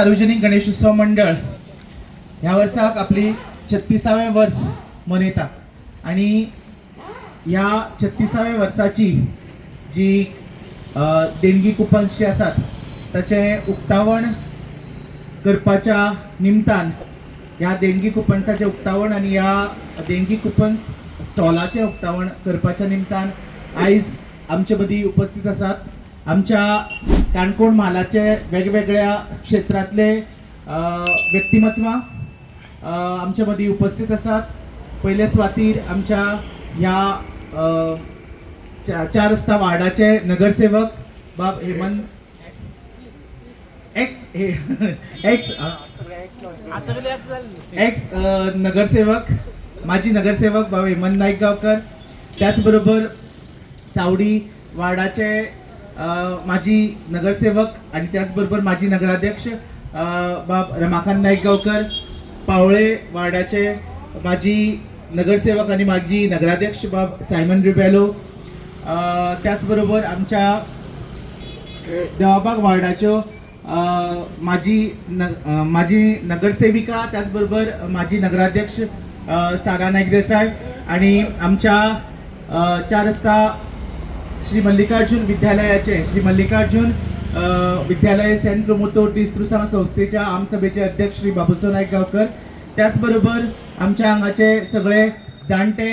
सार्वजनिक गणेशोत्सव मंडळ ह्या वर्साक आपली 36वें वर्स मनयता आणि ह्या 36व्या वर्साची जी देणगी कुपन्स जे आसात ताचे उक्तावण करपाच्या निमतान ह्या देणगी कुपन्साचे उक्तावण आणि ह्या देणगी कुपन्स स्टॉलाचे उक्तावण करपाच्या निमतान आयज आमचे मदीं उपस्थित आसात आमच्या काणकोण म्हालाचे वेगवेगळ्या क्षेत्रातले व्यक्तिमत्व आमच्या मदीं उपस्थित आसात. पयले सुवातीर आमच्या ह्या 4 रस्ता वार्डाचे नगरसेवक बाब हेमंत एक्स नगरसेवक माजी नगरसेवक बाब हेमंत नाईक गावकर, त्याचबरोबर चावडी वार्डाचे माजी नगरसेवक आणि त्याचबरोबर माजी नगराध्यक्ष बाब रमाकांत नाईक गावकर, पावळे वार्डाचे माजी नगरसेवक आणि माजी नगराध्यक्ष बाब सायमन रिबेलो, त्याचबरोबर आमच्या देवाबाग वार्डाच्यो माजी नगरसेविका त्याचबरोबर माजी नगराध्यक्ष सारा नाईक देसाय आणि आमच्या 4 रस्ता श्री मल्लिकार्जुन विद्यालयाचे श्री मल्लिकार्जुन विद्यालय सेंट प्रमोटर तिस्त्रुसा संस्थेच्या आमसभेचे अध्यक्ष श्री बाबूसो नाईक गावकर, त्याचबरोबर आमच्या हांगाचे सगळे जाणटे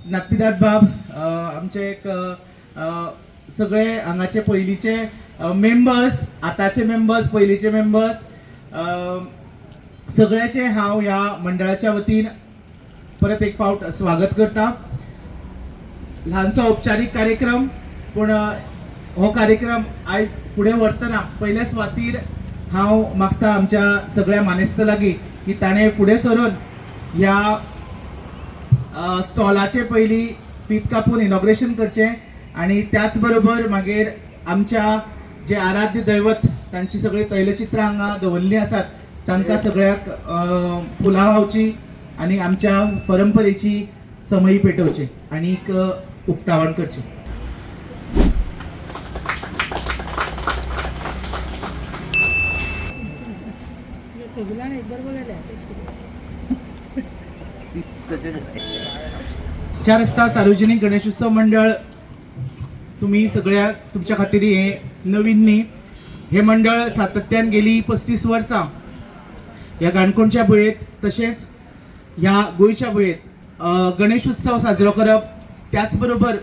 नागपिदाद बाब आमचे एक सगळे हांगाचे पयलींचे मेंबर्स, आताचे मेंबर्स, पयलींचे मेंबर्स सगळ्याचे हांव ह्या मंडळाच्या वतीन परत एक फावट स्वागत करता. ल्हानसो औपचारीक कार्यक्रम पूण हो कार्यक्रम आयज फुडें व्हरतना पयल्या सुवातीर हांव मागता आमच्या सगळ्या मानेस्त लागीं की ताणें फुडें सरून ह्या स्टॉलाचे पयलीं फीत कापून इनॉग्रेशन करचें आणि त्याच बरोबर मागीर आमच्या जे आराध्य दैवत तांची सगळी तैलचित्रां हांगा दवरल्लीं आसात तांकां सगळ्याक फुलां व्हांवची आणि आमच्या परंपरेची समयी पेटोवची आनीक उक्तावण करचें. चार रस्ता सार्वजनिक गणेशोत्सव मंडळ तुम्ही सगळ्या तुमच्या खातीर हे नवीन न्ही. हे मंडळ सातत्यान गेली 35 वर्सां ह्या काणकोणच्या बुयेंत तशेंच ह्या गोंयच्या बुयेंत गणेशोत्सव साजरो करप त्याचबरोबर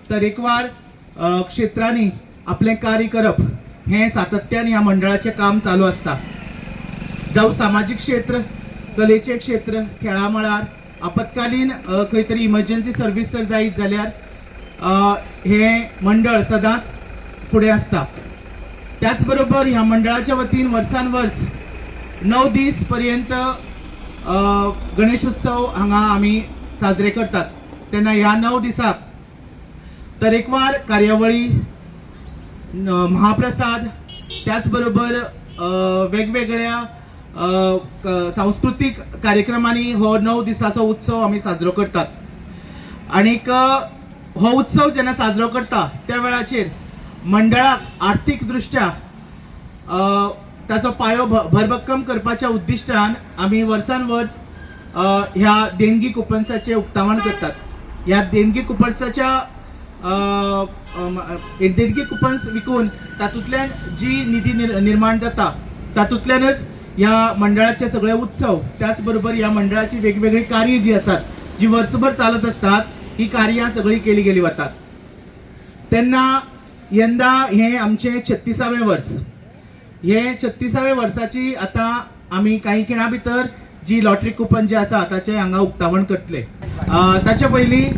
तरेकवार क्षेत्रांनी आपले कार्य करप हे सातत्यान ह्या मंडळाचे काम चालू आसता. जावं सामाजीक क्षेत्र, कलेचे क्षेत्र, खेळा मळार, आपत्कालीन खंय तरी इमर्जन्सी सर्वीस जर जायत जाल्यार हे मंडळ सदांच फुडें आसता. त्याचबरोबर ह्या मंडळाच्या वतीन वर्सान वर्स 9 दीस पर्यंत गणेशोत्सव हांगा आमी साजरे करतात. तेन्ना ह्या 9 दिसाक तरेकवार कार्यावळी, महाप्रसाद, त्याचबरोबर वेगवेगळ्या सांस्कृतिक कार्यक्रमांनी हो 9 दिसाचो उत्सव आमी साजरो करतात. आनीक हो उत्सव जेन्ना साजरो करता त्या वेळाचेर मंडळाक आर्थीक दृश्ट्या ताचो पायो भरभक्कम करपाच्या उद्दिश्टान आमी वर्सान वर्स ह्या देणगी कुपन्साचे उक्तावण करतात. ह्या देणगी कुपन्साच्या देणगी कुपन्स विकून तातूंतल्यान जी निधी निर्माण जाता तातूंतल्यानच ह्या मंडळाचे सगळे उत्सव त्याचबरोबर ह्या मंडळाची वेगवेगळी कार्य जी आसात जी वर्सभर चालत असतात ही कार्यां सगळी केली गेली वतात. तेन्ना यंदा हे आमचे 36वें वर्स. हे 36व्या वर्साची आता आमी काही खिणा भितर जी लॉटरी कुपन जे आसा ताचे हांगा उक्तावण करतले. ताचे पयलीं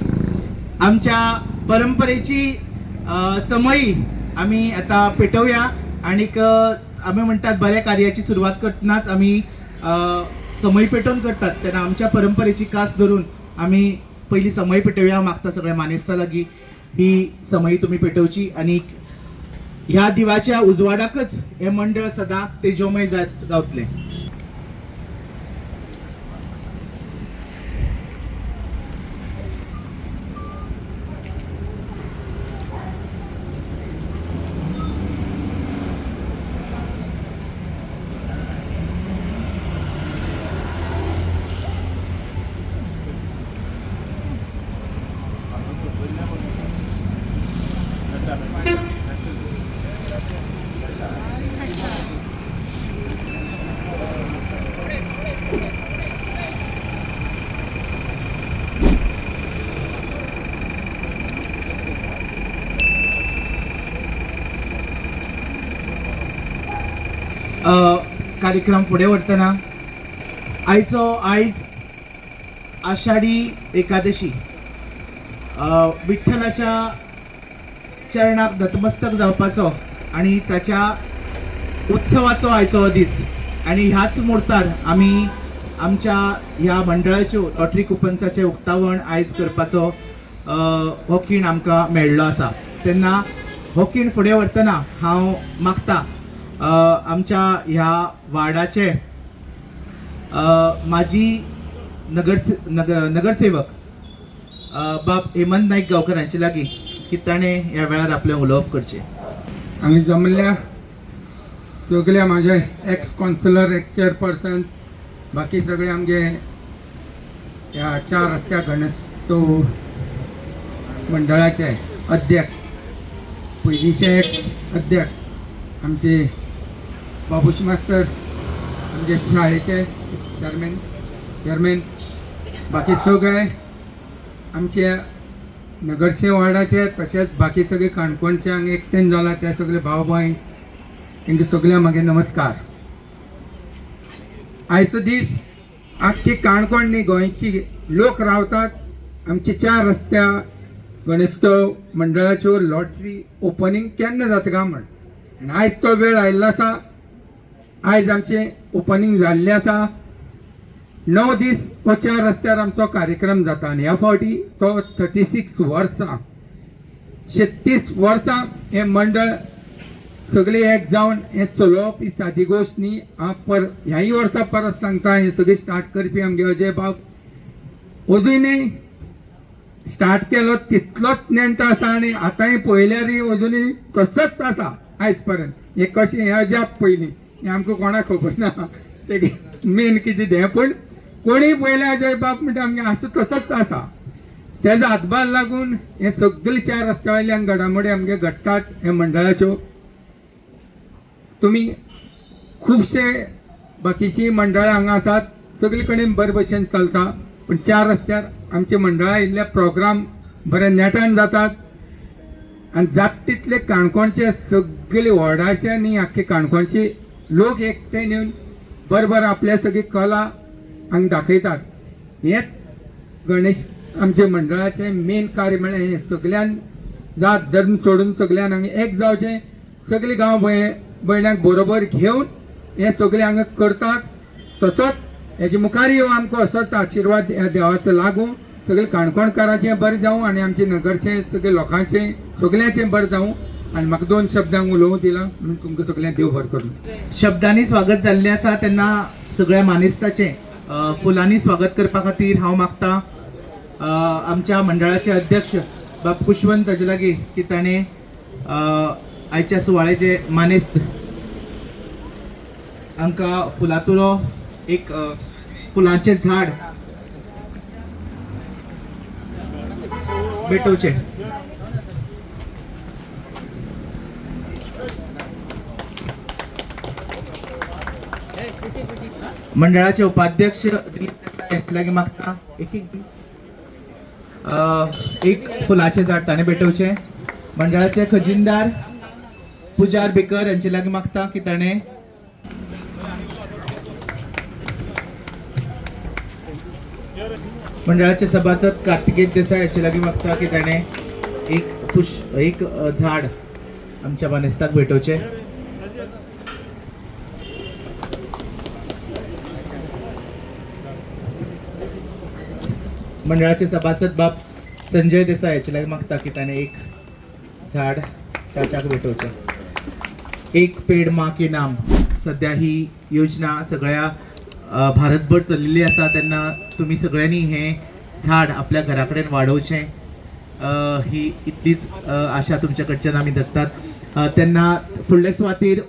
आमच्या परंपरेची समयी आमी आता पेटोवया आनीक आमी म्हणटात बऱ्या कार्याची सुरवात करतनाच आमी समय पेटोवन करतात तेन्ना आमच्या परंपरेची कास धरून आमी पयली समय पेटोवया. मागता सगळ्या मानेस्ता लागीं ही समयी तुमी पेटोवची आणि ह्या दिवाच्या उजवाडाकच हे मंडळ सदांच तेजोमय जावतले. कार्यक्रम फुडें व्हरतना आयज आषाढी एकादशी विठ्ठलाच्या चरणाक नतमस्तक जावपाचो आणि त्याच्या उत्सवाचो आयचो दीस आणि ह्याच मुहूर्तार आमी आमच्या ह्या मंडळाच्यो लॉटरी कुपन्साचें उक्तावण आयज करपाचो हो खीण आमकां मेळ्ळो आसा. तेन्ना हो खीण फुडें व्हरतना हांव मागता आमच्या ह्या वार्डाचे माजी नगरसेवक बाब हेमंत नाईक गांवकर हांचे लागीं की ताणें ह्या वेळार आपलें उलोवप करचें. हांगा जमल्या सगळ्या माझे एक्स काउन्सिलर एक्स चेअरपर्सन बाकी सगळे आमगे ह्या 4 रस्त्या गणेशोत्सव मंडळाचे अध्यक्ष पयलींचे एक अध्यक्ष आमचे बाबूश मास्तर आमचे शाळेचे चेअरमॅन बाकी सगळे आमचे नगरसेवक वार्डाचे तशेंच बाकी सगळे काणकोणचे हांगा एकठांय जाला ते सगळे भाव भयण तांकां सगळ्यांक मागे नमस्कार. आयचो दीस आख्खी काणकोण न्ही गोंयची लोक रावतात आमचे 4 रस्त्या गणेशोत्सव मंडळाच्यो लॉटरी ओपनिंग केन्ना जाता काय म्हण आनी आयज तो वेळ आयिल्लो आसा. आयज आमचें ओपनिंग जाल्लें आसा. 9 दीस हो 4 रस्त्यार आमचो कार्यक्रम जाता आनी ह्या फावटी तो 36 वर्सां 36 वर्सां हें मंडळ सगळे एक जावन हें चलोवप ही सादी गोश्ट न्ही. ह्याय वर्सा परत सांगता हें सगळें स्टार्ट करपी आमगे अजय बाब अजुनूय स्टार्ट केलो तितलोच नेण्टो आसा आनी आतांय पळयल्यारय अजुनूय तसोच आसा आयज पर्यंत. हें कशें हें अजाप पयलीं हें आमकां कोणाक खबर ना तें मेन कितें तें पूण कोणीय पयलें अजय बाब म्हणटा आमगे आसा तसोच आसा. तेजो हातभार लागून हे सगळे 4 रस्त्या वयल्यान घडामोडी आमगे घडटात हे मंडळाच्यो. तुमी खुबशे बाकीची मंडळां हांगा आसात सगळे कडेन बरे भशेन चलता पूण 4 रस्त्यार आमचे मंडळां इल्ले प्रोग्राम बरे नेटान जातात आनी जात तितले काणकोणचे सगळे वॉर्डाचे न्ही आख्खे काणकोणचे लोक एकठांय येवन बरोबर आपल्या सगळी कला हांगा दाखयतात. हेच गणेश आमचे मंडळाचे मेन कार्य म्हळ्यार हें सगळ्यान जात धर्म सोडून सगळ्यान हांगा एक जावचें. सगळे गांव भयणांक बरोबर घेवन हे सगळे हांगा करतात. तसोच हेजे मुखार येवं आमकां असोच आशिर्वाद ह्या देवाचो लागूं सगळे काणकोणकारांचें बरें जावं आनी आमचे नगरचें सगळे लोकांचें सगळ्यांचें बरें जावं. आनी म्हाका 2 शब्दांक उलोवंक दिलां म्हणून तुमकां सगळ्यांक देव बरें करूं. शब्दांनी स्वागत जाल्लें आसा तेन्ना सगळ्या मानेस्ताचें फुलांनी स्वागत करपा खातीर हांव मागतां आमच्या मंडळाचे अध्यक्ष बाब खुशवंत हाजे लागीं की ताणें आयच्या सुवाळ्याचे मानेस्त हांकां फुलांतलो एक फुलांचें झाड भेटोवचें. मंडळाचे उपाध्यक्ष दिलीप देसाय हांचे लागीं मागता एक फुलांचें झाड ताणें भेटोवचें. मंडळाचे खजिनदार पुजार बेकर हांचे लागीं मागता की ताणें मंडळाचे सभासद कार्तिकेय देसाय हांचे लागीं मागता की ताणें एक झाड आमच्या मानेस्ताक भेटोवचें. मंडळाचे सभासद बाब संजय देसाय हांचे लागीं मागता की ताणें एक झाड चाचाक भेटोवचें. एक पेड़ माँ के नाम सध्या ही योजना सगळ्या भारतभर चलिल्ली आसा. तेन्ना तुमी सगळ्यांनी हें झाड आपल्या घरा कडेन वाडोवचें ही इतलीच आशा तुमच्या कडच्यान आमी धरतात. तेन्ना फुडले सुवातेर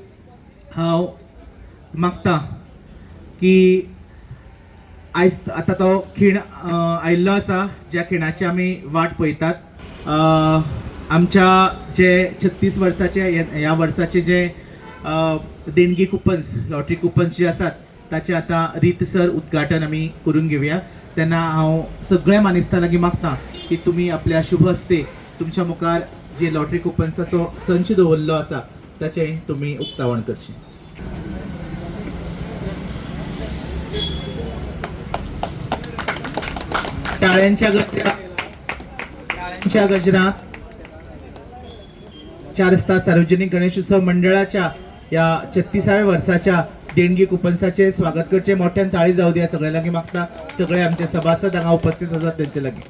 हांव मागतां की आयज आतां तो खीण आयिल्लो आसा ज्या खिणाची आमी वाट पळयतात. आमच्या जे 36 वर्साचे ह्या वर्साचे जे देणगी कुपन्स लॉटरी कुपन्स जे आसात ताचे आतां रितसर उद्घाटन आमी करून घेवया. तेन्ना हांव सगळ्या मानेस्तां लागीं मागतां की तुमी आपल्या शुभ हस्ते तुमच्या मुखार जे लॉटरी कुपन्साचो संच दवरलो आसा ताचें तुमी उक्तावण करचें. टाळ्यांच्या गजरात 4 रस्ता सार्वजनिक गणेशोत्सव मंडळाच्या या 36व्या वर्षाच्या देणगी कुपन्साचे स्वागत करचे. मोठ्यान ताळी जाऊ द्या सगळ्या लागी मागता. सगळे आमचे सभासद हांगा उपस्थित आसात त्यांचे लागी.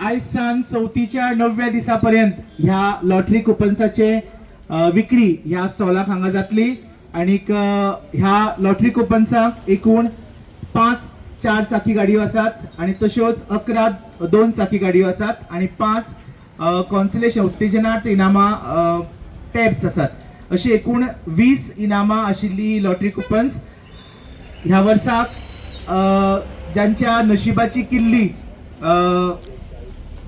आज सान चौथीच्या 9व्या दिसापर्यंत ह्या लॉटरी कुपन्साचे विक्री ह्या स्टॉलाक हांगा जातली. आणि ह्या लॉटरी कुपन्साक एकूण 5 4 चाकी गाडयो आसात आणि तश्योच 11 2 चाकी गाडयो आसात आणि 5 कॉन्सलेशन उत्तेजनार्थ इनामां टॅब्स आसात. अशी एकूण 20 इनामां आशिल्ली लॉटरी कुपन्स ह्या वर्साक ज्यांच्या नशिबाची किल्ली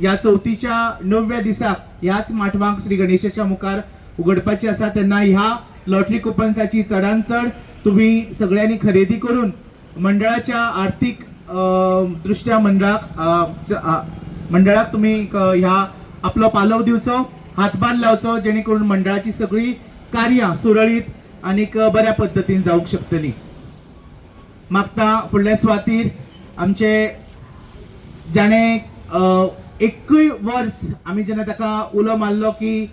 या चौथीच्या 9व्या दिसाक ह्याच माटवांक श्री गणेशाच्या मुखार उघडपाची आसा. तेन्ना ह्या लॉटरी कुपन्साची चडांत चड तुम्ही सगळ्यांनी खरेदी करून मंडळाच्या आर्थिक दृष्ट्या मंडळाक तुम्ही ह्या आपलो पालव दिवचो, हातभार लावचो, जेणे करून मंडळाची सगळी कार्यां सुरळीत आणि बऱ्या पद्धतीन जावंक शकतली. मागता फुडल्या सुवातीर आमचे जाणे 1 वर्स आमी जेन्ना ताका उलो मारलो की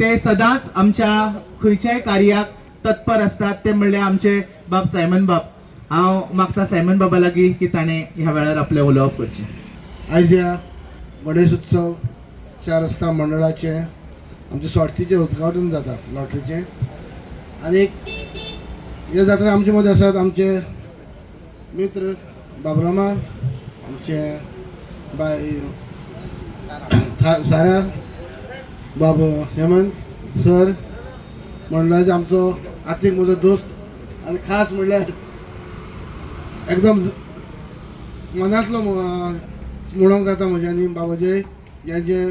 ते सदांच आमच्या खंयच्याय कार्याक तत्पर असतात, ते म्हणल्यार आमचे बाब सायमन बाब. हांव मागता सायमन बाबा लागीं की ताणें ह्या वेळार आपलें उलोवप करचें. आयज ह्या गणेश उत्सव 4 रस्ता मंडळाचे आमचे स्वार्थीचे उद्घाटन जाता लॉटरीचे. आनी हे जात्रा आमचे मदीं आसात आमचे मित्र बाबरामा, आमचे बाय सारा बाब हेमंत सर, मंडळाचे आमचो आर्थीक म्हजो दोस्त आनी खास म्हणल्यार एकदम मनांतलो म्हणूंक जाता म्हज्यानी बाबाजय यांचे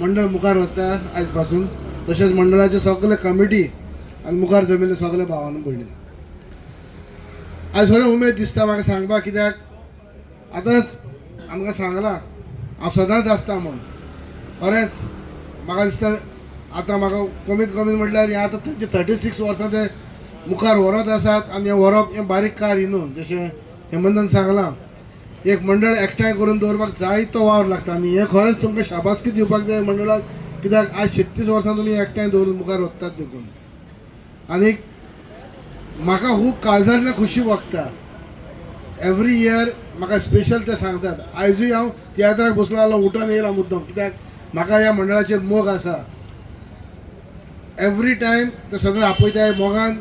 मंडळ मुखार वता आयज पासून. तशेंच मंडळाचे सगळे कमिटी आनी मुखार जमिल्ले सगळे भावांनी भयणी. आयज खरें उमेद दिसता म्हाका सांगपाक, कित्याक आतांच आमकां सांगलां हांव सदांच आसता म्हूण. खरेंच म्हाका दिसता आतां म्हाका कमीत कमी म्हटल्यार हें आतां तेंचे 36 वर्सां ते मुखार व्हरत आसात. आनी हें व्हरप हें बारीक कार्य न्हू. जशें हेमंतान सांगलां, एक मंडळ एकठांय करून दवरपाक जायतो वावर लागता. आनी हें खरेंच तुमकां शाबासकी दिवपाक जाय मंडळाक, कित्याक आज 36 वर्सां तुमी एकठांय दवरून मुखार वतात देखून. आनी म्हाका खूब काळजांतल्यान खुशी भोगता. एवरी इयर म्हाका स्पेशल ते सांगतात. आयजूय हांव तियात्राक बसलो जाल्यार उठून येयला मुद्दम, कित्याक म्हाका ह्या मंडळाचेर मोग आसा. एवरी टायम ते सगळे आपयताय मोगान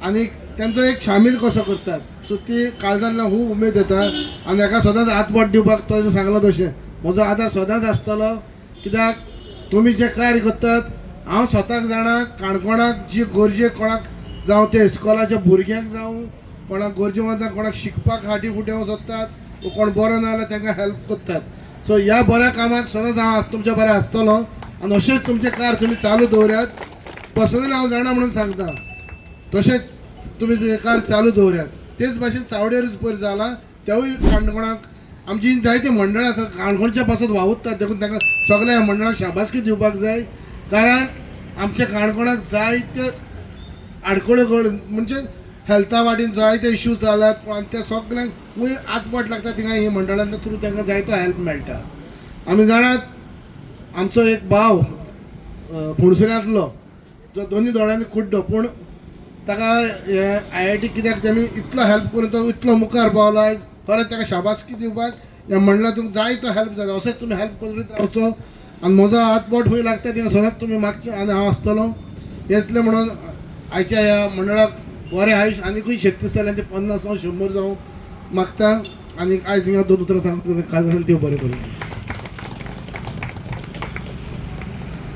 आनी तेंचो एक शामील कसो करतात. सो ती काळजांतल्यान खूब उमेद येता. आनी हाका सदांच हातबोट दिवपाक तो सांगलो तशें म्हजो आदार सदांच आसतलो, कित्याक तुमी जे कार्य करतात हांव स्वताक जाणा. काणकोणाक जी गरजे कोणाक जावं ते इस्कॉलाच्या भुरग्यांक जावं कोणाक गरजेवंतांक कोणाक शिकपाक फाटी फुट्यो सोदतात, कोण बरो ना जाल्यार तांकां हेल्प करतात. सो ह्या बऱ्या कामाक सदांच हांव तुमच्या बरें आसतलो. आनी अशेंच तुमचे कार्य तुमी चालू दवऱ्यात. पर्सनली हांव जाणा म्हणून सांगता, तशेंच तुमी ते कार्य चालू दवऱ्यात. तेच भाशेन चावडेरूच पयर जाला, तेवूय काणकोणाक आमची जायती मंडळां आसात काणकोणच्या पासत वावुरतात. देखून तांकां सगळ्या मंडळाक शाबासकी दिवपाक जाय. कारण आमच्या काणकोणाक जायत्यो आडखळ्यो म्हणजे हेल्था वाटेन जायते इश्यूज जाल्यात, पूण त्या सगळ्यांक खूंय आतबोट लागता थिंगा ही मंडळांच्या थ्रू तांकां जायतो हेल्प मेळटा. आमी जाणात आमचो एक भाव फोंडसुऱ्यांतलो जो दोनी दोळ्यांनी कुड्डो, पूण ताका IIT कित्याक तेमी इतलो हेल्प करून तो इतलो मुखार पावला. खरेंच ताका शाबासकी दिवपाक ह्या मंडळांतून जायतो हेल्प जाता. अशेंच तुमी हेल्प करीत रावचो. आनी म्हजो हातबोट खंय लागता थिंगा सदांच तुमी मागचे आनी हांव आसतलो. इतलें म्हणून आयच्या ह्या मंडळाक बरें आयुश्य आनीकूय शक्ती आसतलें आनी ते 50 जावं 100 जावं मागता. आनी आयज थिंगा 2 उतरां सांगता काळजान देव बरें करूं.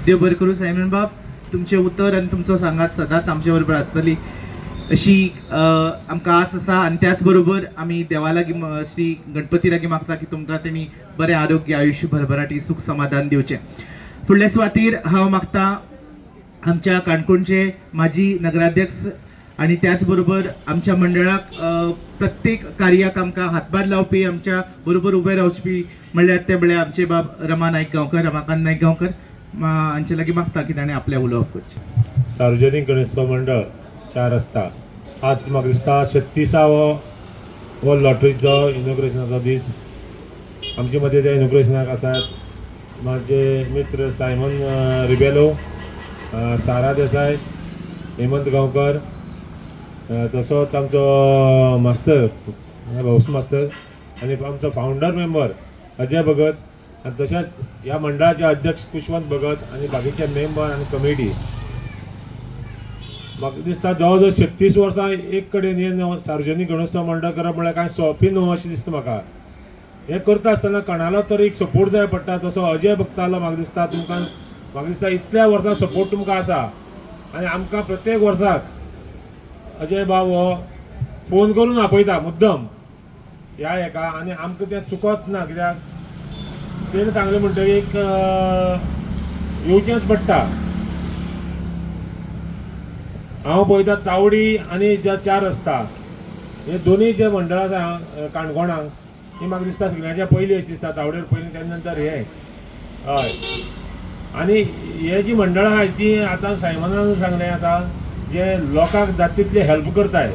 देव बरें करूं सायमन बाब. तुमचे उतर आनी तुमचो सांगात सदांच आमचे बरोबर आसतली अशी आमकां आस आसा. आनी त्याच बरोबर आमी देवा लागीं श्री गणपती लागीं मागता की तुमकां तेमी बरें आरोग्य आयुश्य भरभराटी सुख समाधान दिवचें. फुडल्या सुवातीर हांव मागता आमच्या काणकोणचे माजी नगराध्यक्ष आणि त्याचबरोबर आमच्या मंडळाक प्रत्येक कार्याक आमकां हातभार लावपी आमच्या बरोबर उबे रावचपी म्हणल्यार ते म्हळ्यार आमचे बाब रमा नायक गांवकर रमाकांत नायक गांवकर हांचे लागीं मागता की ताणें आपल्या उलोवप करचें. सार्वजनीक गणेशोत्सव मंडळ 4 रस्ता आज म्हाका दिसता 36वो हो लॉटरीचो इनॉग्रेशनाचो दीस. आमचे मदीं त्या इनॉग्रेशनाक आसात माझे मित्र सायमन रिबेलो, सारा देसाय, हेमंत गांवकर, तसोच आमचो मास्तर भाऊस मास्तर आनी आमचो फावंडर मेंबर अजय भगत आनी तशेंच ह्या मंडळाचे अध्यक्ष कुशवंत भगत आनी बाकीचे मेंबर आनी कमिटी. म्हाका दिसता जवळ जवळ 36 वर्सां एक कडेन हे सार्वजनीक गणेशोत्सव मंडळ करप म्हळ्यार कांय सोंपें न्हू अशें दिसता म्हाका. हें करता आसतना कोणालो तरी एक सपोर्ट जाय पडटा. तसो अजय भक्तालो म्हाका दिसता तुमकां म्हाका दिसता इतल्या वर्सां सपोर्ट तुमकां आसा आनी आमकां प्रत्येक वर्साक अजय बाब हो फोन करून आपयता मुद्दम ह्या हेका आनी आमकां तें चुकत ना कित्याक तेणें सांगलें म्हणटकीर एक येवचेंच पडटा. हांव पळयता चावडी आनी जे 4 रस्ता हे दोनूय जे मंडळ आसा काणकोणाक ही म्हाका दिसता सगळ्यांच्या पयलीं अशी दिसता. चावडेर पयलीं तेन्ना नंतर हे हय. आनी हे जी मंडळां आहाय ती आतां सायमनान सांगलें आसा जे लोकांक जाता तितली हेल्प करताय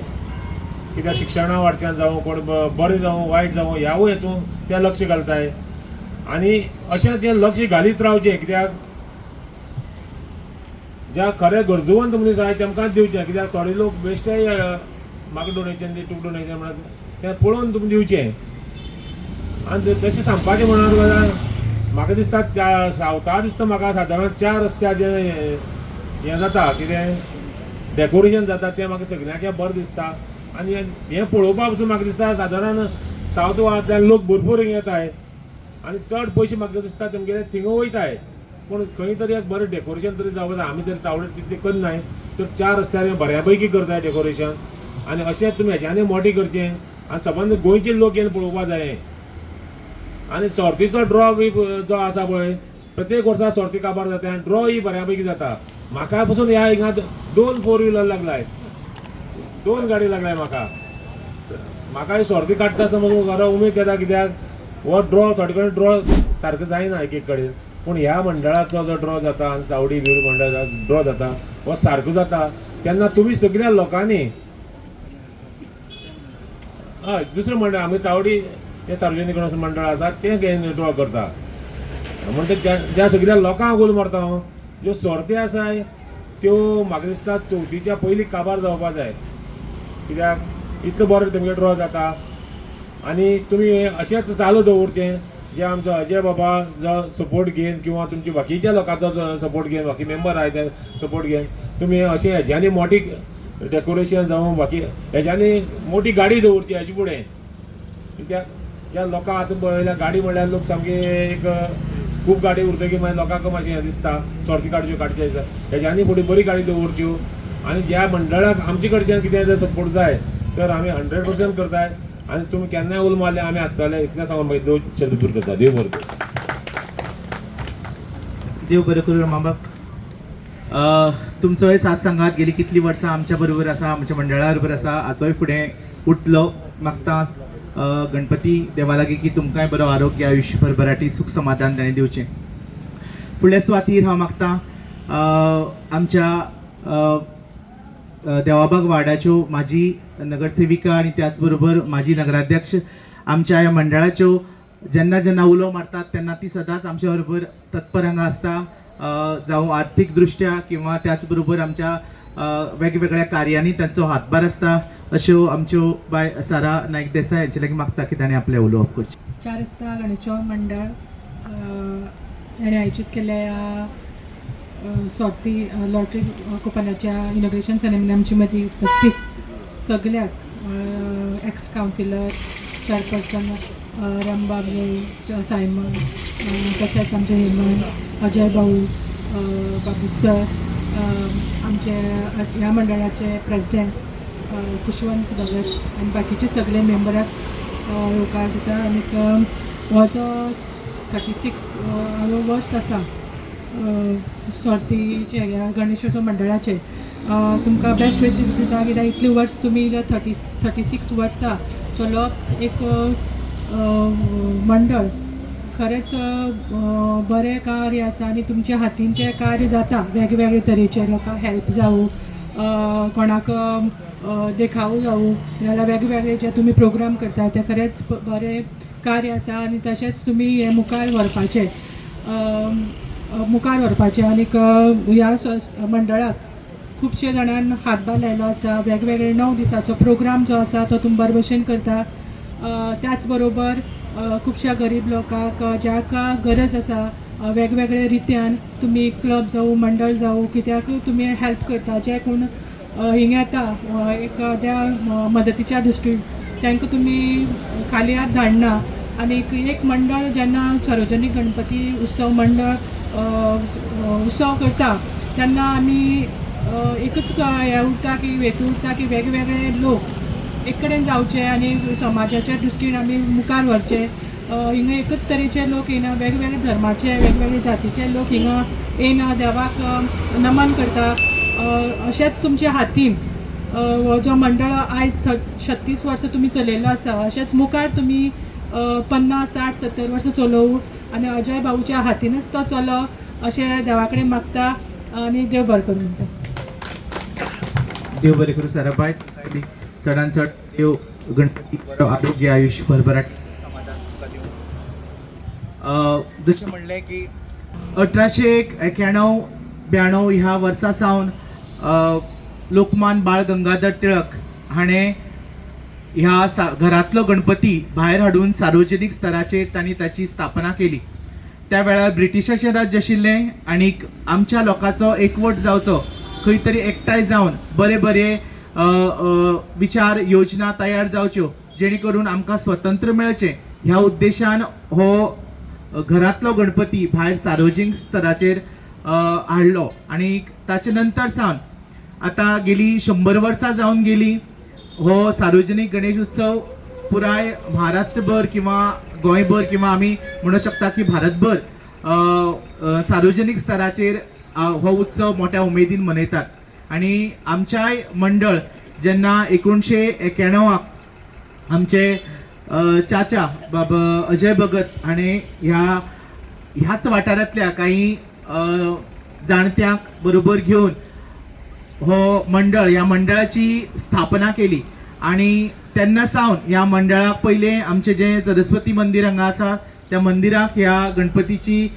कित्याक शिक्षणा वाडच्यान जावं कोण बरें जावं वायट जावं ह्यावूय हेतून ते लक्ष घालताय आनी अशें तें लक्ष घालीत रावचें कित्याक ज्या खरे गरजवंत मनीस आहाय तेमकांच दिवचें. कित्याक थोडे लोक बेश्टेय म्हाका डोनेशन दी तुका डोनेशन म्हणत तें पळोवन तुमी दिवचें. आनी तशें सांगपाचें म्हणत गजाल म्हाका दिसता सावता दिसता म्हाका सादारण 4 रस्त्याचें हें जाता कितें डेकोरेशन जाता तें म्हाका सगळ्यांचें बरें दिसता. आनी हें पळोवपा पसून म्हाका दिसता सादारण सावथ गोंयांतल्यान लोक भरपूर हिंगा येताय आनी चड पयशे म्हाका दिसता तेमगेले थिंगा वयताय. पूण खंय तरी एक बरें डेकोरेशन तरी जावं आमी जर चावडेर तितलें करनाय तर 4 रस्त्यार बऱ्या पैकी करताय डेकोरेशन आनी अशें तुमी हेज्यानूय मोटें करचें. आनी सबंद गोंयचे लोक येवन पळोवपा जाय. आनी सर्तीचो ड्रॉ बी जो आसा पळय प्रत्येक वर्सा सर्ती काबार जाता आनी ड्रॉ ही बऱ्या पैकी जाता. म्हाका पसून ह्या हिंगा 2 4 व्हिलर लागलाय, 2 गाडी लागलाय म्हाका सर्ती काडटा आसतना म्हाका खरो उमेद येता कित्याक हो ड्रॉ थोडे कडेन ड्रॉ सारको जायना एक एक कडेन. पूण ह्या मंडळाचो जो ड्रॉ जाता आनी चावडी बीड मंडळ ड्रॉ जाता हो सारको जाता तेन्ना तुमी सगळ्या लोकांनी हय दुसरें मंडळ आमी चावडी हे सार्वजनीक गणेश मंडळ आसा तें घेवन ड्रॉ करता. म्हणटा ज्या सगळ्या लोकांक उलो मारता हांव ज्यो सर्ती आसाय त्यो म्हाका दिसता चवथीच्या पयलीं काबार जावपा जाय कित्याक इतलो बरो तेमगे ड्रॉ जाता. आनी तुमी अशेंच चालू दवरचें जे आमचो अजय बाबा जो सपोर्ट घेवन किंवा तुमच्या बाकीच्या लोकांचो सपोर्ट घेवन बाकी मेंबर आहाय ते सपोर्ट घेवन तुमी अशें हेज्यांनी मोठी डेकोरेशन जावं बाकी हेज्यांनी मोठी गाडी दवरची हेजे फुडें. कित्याक ज्या लोकांक आतां पळयल्यार गाडी म्हणल्यार लोक सामके एक खूब गाडी उरतकीर मागीर लोकांक मातशें हें दिसता सर्ती काडचे दिसता. हेज्यांनी फुडें बरी गाडी दवरच्यो आनी ज्या मंडळाक आमचे कडच्यान कितें जर सपोर्ट जाय तर आमी 100% करताय. आनी तुमी केन्नाय उलो मारले आमी आसतले इतलें सांगून मागीर 2 शब्द पुरो करता. देव बरें करूं. देव बरें करूं रमाबाब. तुमचोय साथ सांगात गेली कितली वर्सां आमच्या बरोबर आसा आमच्या मंडळा बरोबर आसा आजोय फुडें उठलो. मागता गणपती देवा लागीं की तुमकांय बरो आरोग्य आयुश्य भरभराटी सुख समाधान ताणें दिवचें. फुडल्या सुवातीर हांव मागता आमच्या देवाबाग वार्डाच्यो माजी नगरसेविका आनी त्याच बरोबर माजी नगराध्यक्ष आमच्या ह्या मंडळाच्यो जेन्ना जेन्ना उलो मारतात तेन्ना ती सदांच आमच्या बरोबर तत्पर हांगा आसता. जावं आर्थीक दृश्ट्या किंवा त्याच बरोबर आमच्या वेगवेगळ्या कार्यांनी तांचो हातभार आसता. अश्यो आमच्यो बाय सारा नायक देसाय हांचे लागीं मागता की ताणें आपलें उलोवप करचें. 4 रस्ता गणेशोत्सव मंडळ हेणे आयोजीत केल्ल्या ह्या सर्ती लॉटरी कुपनाच्या इनॉग्रेशन सेरेमनी आमचे मदीं उपस्थित सगळ्याक एक्स कावन्सिलर चेअरपर्सन रामबाब सायमन तशेंच आमचे हेमंत अजय भाऊ बाबू सर आमचे ह्या मंडळाचे प्रेसिडेंट कुशवंत भगत आनी बाकीचे सगळे मेंबराक येवकार दिता. आनीक हो जो 36 वर्स आसा सर्तीचे ह्या गणेशोत्सव मंडळाचे तुमकां बेस्ट विशीस दिता कित्याक इतली वर्स तुमी 36 वर्सां चलोवप एक मंडळ खरेंच बरें कार्य आसा आनी तुमच्या हातींचें कार्य जाता वेगवेगळे तरेचे लोकांक हेल्प जावं कोणाक देखावो जावं नाजाल्यार वेगवेगळे जे तुमी प्रोग्राम करता ते खरेंच बरें कार्य आसा आनी तशेंच तुमी हे मुखार व्हरपाचें आनीक ह्या मंडळाक खुबशे जाणांन हातभार लायलो आसा वेगवेगळे 9 दिसाचो प्रोग्राम जो आसा तो तुमी बरे भशेन करता त्याच बरोबर खुबश्या गरीब लोकांक ज्याका गरज आसा वेगवेगळे रित्यान तुमी क्लब जावं मंडळ जावं कित्याक तुमी हेल्प करता जे कोण हिंगा येता एखाद्या मदतीच्या दृश्टीन तांकां तुमी खाली हात धाडना आनी एक मंडळ जेन्ना सार्वजनीक गणपती उत्सव मंडळ उत्सव करता तेन्ना आमी एकच हे उरता की हेतू उरता की वेगवेगळे लोक एक कडेन जावचे आनी समाजाच्या दृश्टीन आमी मुखार व्हरचे हिंगा एकच तरेचे लोक येना वेगवेगळे धर्माचे वेगवेगळे जातीचे लोक हिंगा येना देवाक नमन करता अशेंच तुमच्या हातीन हो जो मंडळ आयज 36 वर्सां तुमी चलयल्लो आसा अशेंच मुखार तुमी 50, 60, 70 वर्सां चलोवं आनी अजय भाऊच्या हातीनच तो चलो अशें देवा कडेन मागता आनी देव बरें करूं म्हणटा. देव बरें करूं साराबाई चडान चड देव गणपती बरो आरोग्य आयुश्य भरभराट जशें म्हणलें की 1891-92 ह्या वर्सा सावन लोकमान बाळ गंगाधर टिळक हाणें ह्या घरांतलो गणपती भायर हाडून सार्वजनीक स्तराचेर तांणी ताची स्थापना केली. त्या वेळार ब्रिटिशाचें राज्य आशिल्लें आनीक आमच्या लोकांचो एकवट जावचो खंय तरी एकठांय जावन बरे बरे विचार योजना तयार जावच्यो जेणे करून आमकां स्वतंत्र मेळचें ह्या उद्देशान हो घरांतलो गणपती भायर सार्वजनीक स्तराचेर हाडलो आनी ताचे नंतर सावन आतां गेली 100 वर्सां जावन गेली हो सार्वजनीक गणेश उत्सव पुराय महाराष्ट्रभर किंवा गोंयभर किंवा आमी म्हणू शकता की भारतभर सार्वजनीक स्तराचेर हो उत्सव मोठ्या उमेदीन मनयतात. आनी आमच्याय मंडळ जेन्ना 1991 आमचे चाचा बाबा अजय भगत हाणें ह्याच वाठारांतल्या काही जाणट्यांक बरोबर घेवन हो मंडळ ह्या मंडळाची स्थापना केली आनी तेन्ना सावन ह्या मंडळाक पयलें आमचें जें सरस्वती मंदिर हांगा आसा त्या मंदिराक ह्या गणपतीची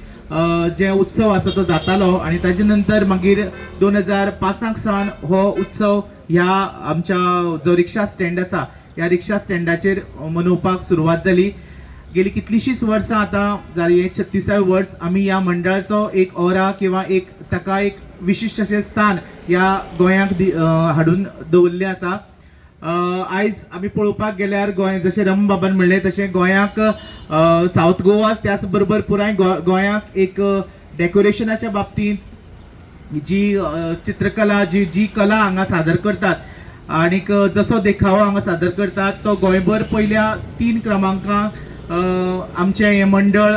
जे उत्सव आसा तो जातालो आनी ताजे नंतर मागीर 2005 सावन हो उत्सव ह्या आमच्या जो रिक्षा स्टँड आसा ह्या रिक्षा स्टँडाचेर मनोवपाक सुरवात जाली. गेली कितलींशींच वर्सां आतां जाली 36वें वर्स आमी ह्या मंडळाचो एक ओरा किंवा ताका एक विशिश्ट अशें स्थान ह्या गोंयांक हाडून दवरलें आसा. आयज आमी पळोवपाक गेल्यार गोंय जशें रम बाबान म्हणलें तशें गोंयाक सावथ गोवा त्याच बरोबर पुराय गोंयाक एक डेकोरेशनाच्या बाबतींत जी चित्रकला जी कला हांगा सादर करतात आनीक जसो देखावो हांगा सादर करतात तो गोंयभर पयल्या 3 क्रमांकां आमचें हें मंडळ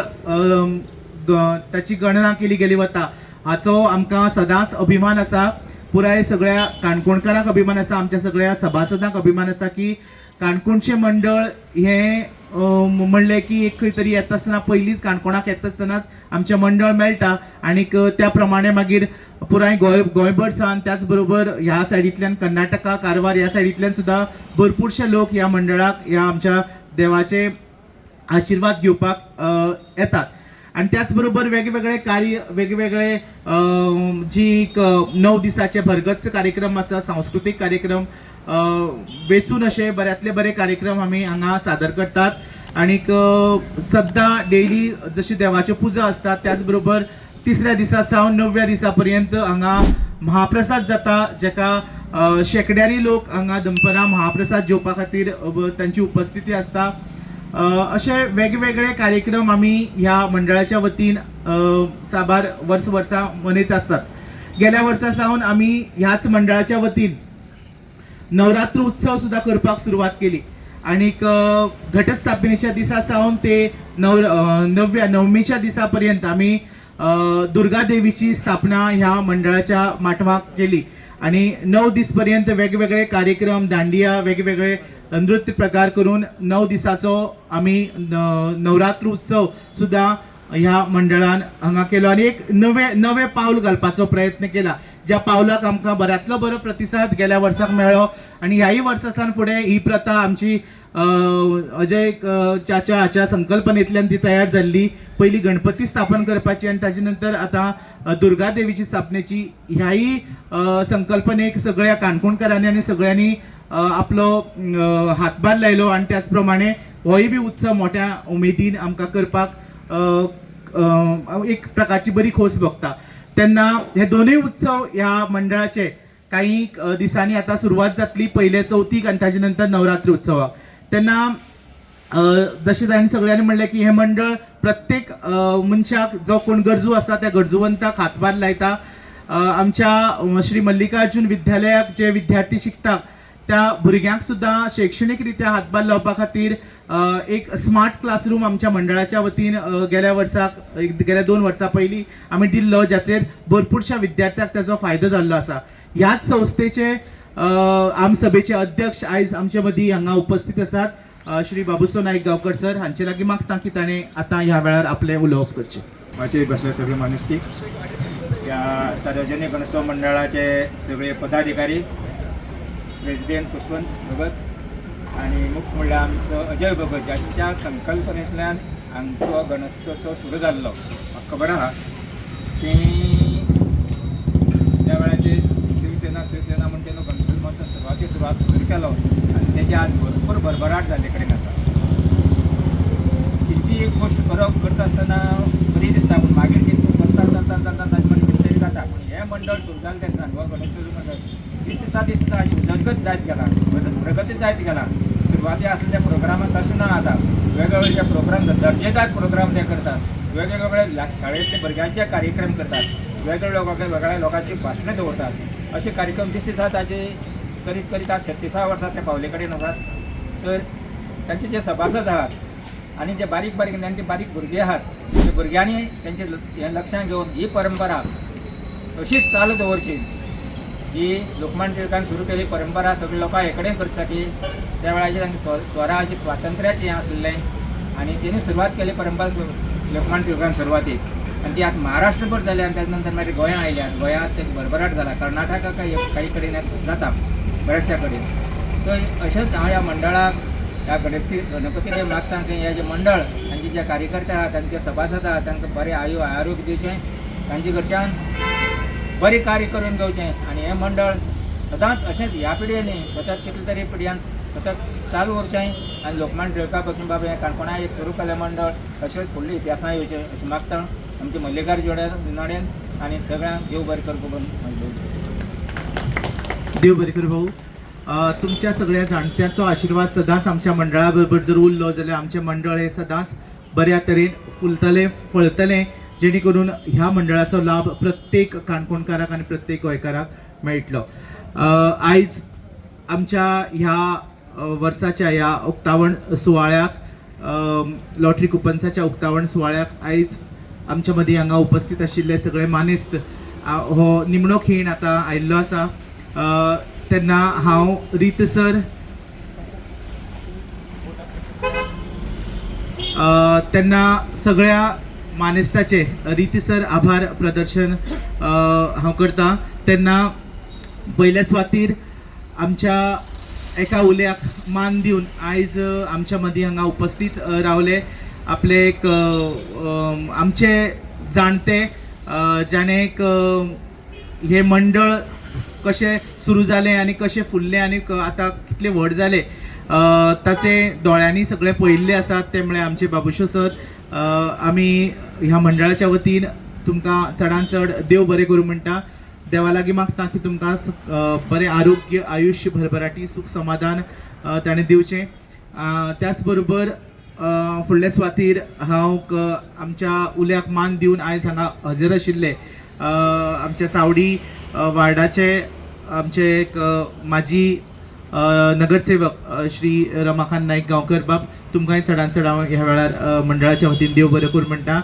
ताची गणना केली गेली वता हाचो आमकां सदांच अभिमान आसा. पुराय सगळ्या काणकोणकारांक अभिमान आसा आमच्या सगळ्या सभासदांक अभिमान आसा की काणकोणचें मंडळ हें म्हणलें की एक खंय तरी येता आसतना पयलींच काणकोणाक येता आसतनाच आमचें मंडळ मेळटा आनीक त्या प्रमाणे मागीर पुराय गोंयभर सावन त्याच बरोबर ह्या सायडींतल्यान कर्नाटका कारवार ह्या सायडींतल्यान सुद्दां भरपूरशे लोक ह्या मंडळाक ह्या आमच्या देवाचे आशिर्वाद घेवपाक येतात. आणि त्याच बरोबर वेगवेगळे कार्य वेगवेगळे जी 9 दिसाचे भरगच्च कार्यक्रम आसा सांस्कृतिक कार्यक्रम वेचून असे बऱ्यातले बरे कार्यक्रम आमी हांगा सादर करतात आनीक सद्दां डेली जशी देवाच्यो पुजा असतात त्याच बरोबर 3ऱ्या दिसा सावन 9व्या दिसा पर्यंत हांगा महाप्रसाद जाता जेका शेकड्यांनी लोक हांगा दनपारां महाप्रसाद जेवपा खातीर तांची उपस्थिती आसता. असे वेगवेगळे कार्यक्रम आमी ह्या मंडळाच्या वतीन साबार वर्सां मनयत आसतात. गेल्या वर्सा सावन आमी ह्याच मंडळाच्या वतीन नवरात्र उत्सव सुद्धा करपाक सुरवात केली आनीक घटस्थापनेच्या दिसा सावन ते नवमीच्या दिसा पर्यंत आमी दुर्गा देवीची स्थापना ह्या मंडळाच्या माटवाक केली आणि 9 दीस पर्यंत वेगवेगळे कार्यक्रम, दांडिया, वेगवेगळे नृत्य प्रकार करून 9 दिसाचो आम्ही नवरात्र उत्सव सुद्धा ह्या मंडळान हांगा केलो आणि एक नवे पाऊल घालपाचो प्रयत्न केला. ज्या पावलाक आमकां बऱ्यांतलो बरो प्रतिसाद गेल्या वर्साक मेळ्ळो आणि ह्याही वर्सासान फुडें ही प्रथा आमची अजय चाचा हाच्या संकल्पनेंतल्यान ती तयार जाल्ली. पयली गणपती स्थापन करपाची आणि ताजे नंतर आता दुर्गा देवीची स्थापनेची ह्याही संकल्पनेक सगळ्या काणकोणकारांनी आणि सगळ्यांनी आपलो हातभार लायलो आणि त्याच प्रमाणे होय बी उत्सव मोठ्या उमेदीन आमकां करपाक एक प्रकारची बरी खोस भोगता. तेन्ना हे दोनूय उत्सव ह्या मंडळाचे काही दिसांनी आता सुरवात जातली, पयले चवथीक आणि ताजे नंतर नवरात्री उत्सवाक. तेन्ना जशें तांणी सगळ्यांनी म्हणलें की हे मंडळ प्रत्येक मनशाक जो कोण गरजू आसा त्या गरजुवंताक हातभार लायता. आमच्या श्री मल्लिकार्जुन विद्यालयाक जे विद्यार्थी शिकतात त्या भुरग्यांक सुद्धा शैक्षणिक रित्या हातभार लावपा खातीर एक स्मार्ट क्लासरूम आमच्या मंडळाच्या वतीन गेल्या 2 वर्सां पयलीं आमी दिल्लो, जाचेर भरपूरशा विद्यार्थ्यांक ताचो फायदो जाल्लो आसा. ह्याच संस्थेचे आमसभेचे अध्यक्ष आयज आमचे मदीं हांगा उपस्थित आसात श्री बाबूसो नाईक गांवकर सर. हांचे लागीं मागता की ताणें आतां ह्या वेळार आपलें उलोवप करचें. माझे बसले सगळे माणुसकी, या सार्वजनिक गणेशोत्सव मंडळाचे सगळे पदाधिकारी, प्रेसिडेंट पुष्पवंत भगत आणि मुख्य म्हणल्यार आमचो अजय भगत, ज्याच्या संकल्पनेंतल्यान आमचो गणेशोत्सव सुरू जाल्लो. म्हाका खबर आहा की त्या वेळाचेर शिवसेना म्हणटे न्हू गणेशोत्सवाचो सुरवात सुरू केलो आणि तेजी आज भरपूर भरभराट जाल्ले कडेन आसा. किती एक गोश्ट करता आसतना बरी दिसता, पूण मागीर कितें करता ताजे मदीं कितें जाता. पूण हें मंडळ सुरू जालें तेन्ना हो गणेशोत्सव मंडळ दिसा उदरगत जायत गेला, प्रगती जायत गेला. सुरवाती आसलेल्या प्रोग्रामांत तशें ना, आतां वेगवेगळे जे प्रोग्राम दर्जेदार प्रोग्राम ते करतात, वेगवेगळे शाळेंतले भुरग्यांचे कार्यक्रम करतात, वेगवेगळ्या लोकांची भाशणां दवरतात. असे कार्यक्रम दिसा ताजे करीत आज 36 वर्सां ते पावले कडेन आसात. तर तांचे जे सभासद आहात आणि जे बारीक भुरगे आहात, त्या भुरग्यांनी तेंचे हें लक्षांत घेवन ही परंपरा अशीच चालू दवरची. ही लोकमान्य टिळकान सुरू केली परंपरा सगळे लोकां हे कडेन करसाठी. त्या वेळाचेर तांचे स्वराज्य स्वातंत्र्याचें हें आसलें आणि तेणी सुरवात केली परंपरा लोकमान्य टिळकान सुरवातीक, आणि ती आता महाराष्ट्रभर जाली आणि त्यानंतर मागीर गोंया आयल्यात. गोंयांत ते भरभराट जाला, कर्नाटकाक काही कडेन जाता, बऱ्याचशा कडेन. तर अशेंच हांव ह्या मंडळाक, ह्या गणपती देव मागता की हे जे मंडळ तांचे जे कार्यकर्ते आहात, तांचे सभासद आहात, तांकां बरें आरोग्य दिवचें, तांचे कडच्यान बरें कार्य करून घेवचें आणि हें मंडळ सदांच अशेंच ह्या पिढयेनी सतत कितले तरी पिढ्यान सतत चालू उरचें आणि लोकमान्य टिळका पासून बाबा हें काणकोणा एक सुरू केलें मंडळ अशेंच फुडल्या इतिहासांत येवचें अशें मागता. आमचे मल्लिकार्जुन नाडेन आणि सगळ्यांक देव बरें कर करून देव बरें कर भाऊ. तुमच्या सगळ्या जाणट्यांचो आशिर्वाद सदांच आमच्या मंडळा बरोबर जर उरलो जाल्यार आमचें मंडळ हे सदांच बऱ्या तरेन फुलतलें फळतलें, जेणे करून ह्या मंडळाचो लाभ प्रत्येक काणकोणकाराक आणि प्रत्येक गोंयकाराक मेळटलो. आयज आमच्या ह्या वर्साच्या ह्या उक्तावण सुवाळ्याक, लॉटरी कुपन्साच्या उक्तावण सुवाळ्याक आयज आमच्या मदीं हांगा उपस्थित आशिल्ले सगळे मानेस्त, हो निमणो खीण आतां आयिल्लो आसा. तेन्ना हांव रितसर तेन्ना सगळ्या मानेस्ताचे रितसर आभार प्रदर्शन हांव करता. तेन्ना पयल्या सुवातीर आमच्या एका उल्याक मान दिवन आयज आमच्या मदीं हांगा उपस्थित रावले आपले एक आमचे जाणते, जाणेक हे मंडळ कशें सुरू जालें आनी कशें फुल्लें आनी आतां कितलें व्हड जालें ताचे दोळ्यांनी सगळें पळयल्लें आसात. ते म्हळ्यार आमचे बाबूशो सर. आमी ह्या मंडळाच्या वतीन तुमकां चडांत चड देव बरें करूं म्हणटा. देवा लागीं मागता की तुमकां बरें आरोग्य, आयुश्य, भरभराटी, सुख समाधान ताणें दिवचें. त्याच बरोबर फुडल्या सुवातीर हांव आमच्या उल्याक मान दिवन आयज हांगा हजर आशिल्ले आमच्या सावडी वार्डाचे आमचे एक माजी नगरसेवक श्री रमाकांत नाईक गांवकर बाब, तुमकांय चडांत चड हांव ह्या वेळार मंडळाच्या वतीन देव बरें करूं म्हणटा.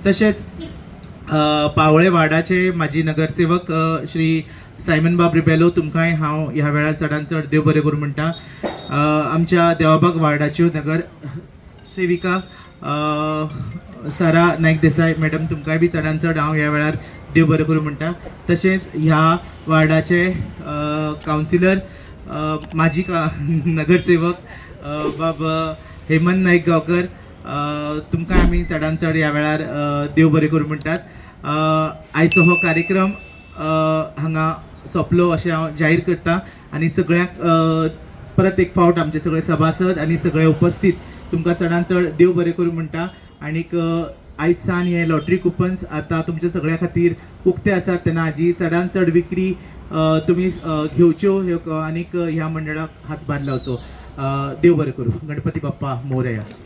तशेंच पावळे वार्डाचे माजी नगरसेवक श्री सायमन बाब रिबेलो तुमकांय हांव ह्या वेळार चडांत चड देव बरें करूं म्हणटा. आमच्या देवाबाग वार्डाच्यो नगर सेविका सारा नायक देसाय मॅडम तुमकांय बी चडांत चड हांव ह्या वेळार देव बरें करूं म्हणटा. तशेंच ह्या वार्डाचे कावन्सिलर माजी नगरसेवक बाब हेमंत नाईक गांवकर तुमकां आमी चडांत चड ह्या वेळार देव बरें करूं म्हणटात. आयचो हो कार्यक्रम हांगा सोंपलो अशें हांव जाहीर करतां आनी सगळ्यांक परत एक फावट आमचे सगळे सभासद आनी सगळे उपस्थित तुमकां चडांत चड देव बरें करूं म्हणटा. आनीक आयज सान हे लॉटरी कुपन्स आतां तुमच्या सगळ्या खातीर उक्ते आसात तेन्ना हाजी चडांत चड विक्री तुमी घेवच्यो आनीक ह्या मंडळाक हातभार लावचो. देव बरें करूं. गणपती बाप्पा मोरया.